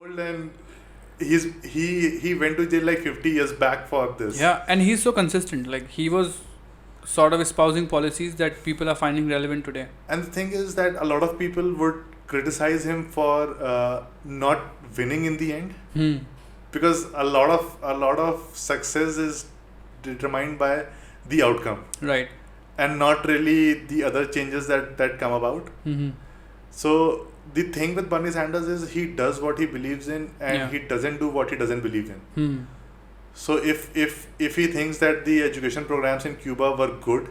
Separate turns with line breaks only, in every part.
And he went to jail like 50 years back for this.
Yeah, and he's so consistent. Like, he was sort of espousing policies that people are finding relevant today.
And the thing is that a lot of people would criticize him for not winning in the end, because a lot of success is determined by the outcome,
Right.
and not really the other changes that come about. So the thing with Bernie Sanders is he does what he believes in, and
Yeah.
he doesn't do what he doesn't believe in. So if he thinks that the education programs in Cuba were good,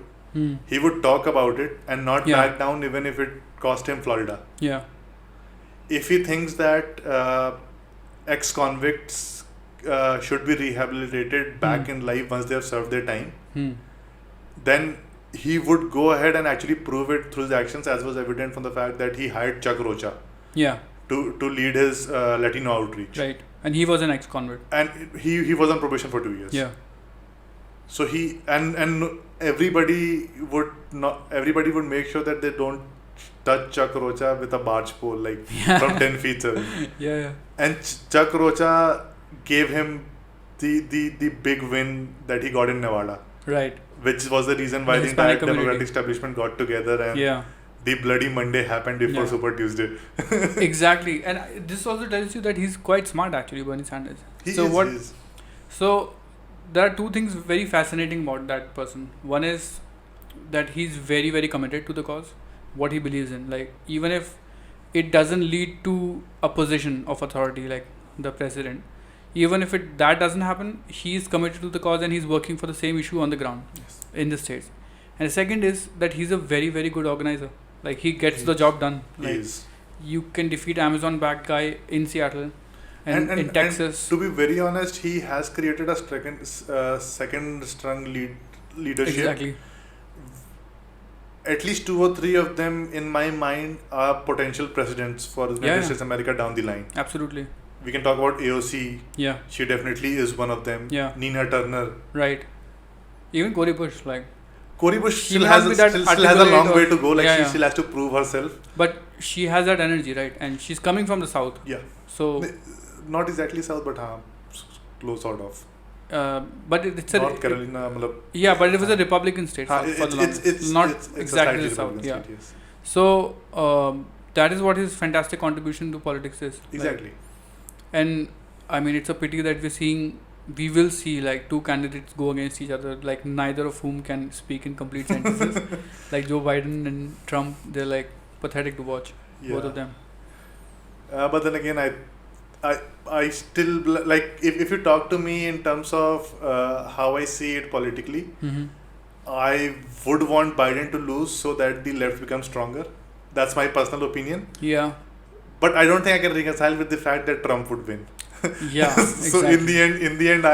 he would talk about it and not
Yeah.
back down even if it cost him Florida.
Yeah.
If he thinks that ex-convicts should be rehabilitated back in life once they have served their time, then he would go ahead and actually prove it through his actions, as was evident from the fact that he hired Chuck Rocha
Yeah.
to lead his Latino outreach.
Right. And he was an ex-convict.
And he was on probation for 2 years.
Yeah.
So he and everybody would make sure that they don't touch Chuck Rocha with a barge pole, like from 10 feet away.
Yeah.
And Chuck Rocha gave him the big win that he got in Nevada,
Right.
which was the reason why
The
the entire
Hispanic community.
Democratic establishment got together, and
Yeah.
the bloody Monday happened before
Yeah.
Super Tuesday.
Exactly. And this also tells you that he's quite smart, actually, Bernie Sanders.
He is.
So there are two things very fascinating about that person. One is that he's very, very committed to the cause, what he believes in. Like, even if it doesn't lead to a position of authority like the president, even if that doesn't happen, he's committed to the cause and he's working for the same issue on the ground in the states. And the second is that he's a very, very good organizer. Like, he gets the job done. Like,
He is.
you can defeat Amazon-backed guy in Seattle and in Texas.
And to be very honest, he has created a second strong leadership.
Exactly.
At least 2 or 3 of them, in my mind, are potential presidents for the United States of America down the line.
Absolutely.
We can talk about AOC.
Yeah.
She definitely is one of them.
Yeah.
Nina Turner.
Right. Even Cory Bush, like.
Cory Bush
She
still
may
has
not
a,
be that
still has a long
articulate
way
or-
to go. Like,
Yeah,
she
yeah.
still has to prove herself.
But she has that energy, right? And she's coming from the south.
Yeah.
So,
Not exactly south, but close sort of.
but it's a
North Carolina.
yeah, but it was a Republican state.
हाँ,
for the longest. Not
it's a
exactly
slightly
the south.
Republican
Yeah.
state, yes.
So that is what his fantastic contribution to politics is. Like,
Exactly.
and I mean, it's a pity that we will see like two candidates go against each other, like neither of whom can speak in complete sentences. Like Joe Biden and Trump, they're like pathetic to watch, both of them.
But then again, I still like if you talk to me in terms of how I see it politically, I would want Biden to lose so that the left becomes stronger. That's my personal opinion.
Yeah.
But I don't think I can reconcile with the fact that Trump would win.
Yeah.
So
exactly.
in the end,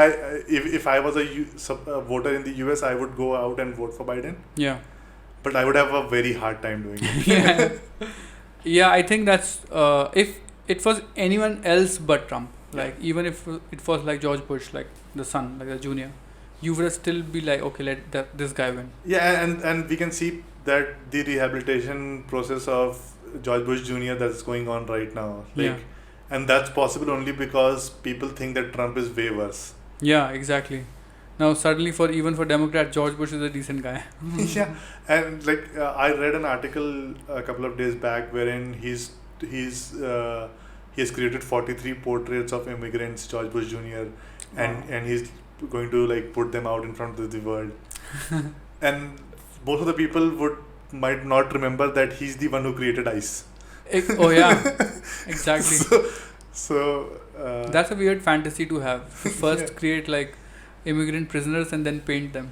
if I was a voter in the US, I would go out and vote for Biden.
Yeah.
But I would have a very hard time doing it.
Yeah. Yeah, I think that's if it was anyone else but Trump, like even if it was like George Bush, like the son, like the junior, you would still be like, okay, let this guy win.
Yeah, and we can see that the rehabilitation process of George Bush Jr. that's going on right now. Like,
Yeah.
And that's possible only because people think that Trump is way worse.
Yeah, exactly. Now suddenly even for Democrat, George Bush is a decent guy.
Yeah, and like I read an article a couple of days back wherein he has created 43 portraits of immigrants, George Bush Jr. and he's going to like put them out in front of the world. And most of the people might not remember that he's the one who created ICE.
Oh yeah, exactly.
So
That's a weird fantasy to have. First
Yeah.
create like immigrant prisoners and then paint them.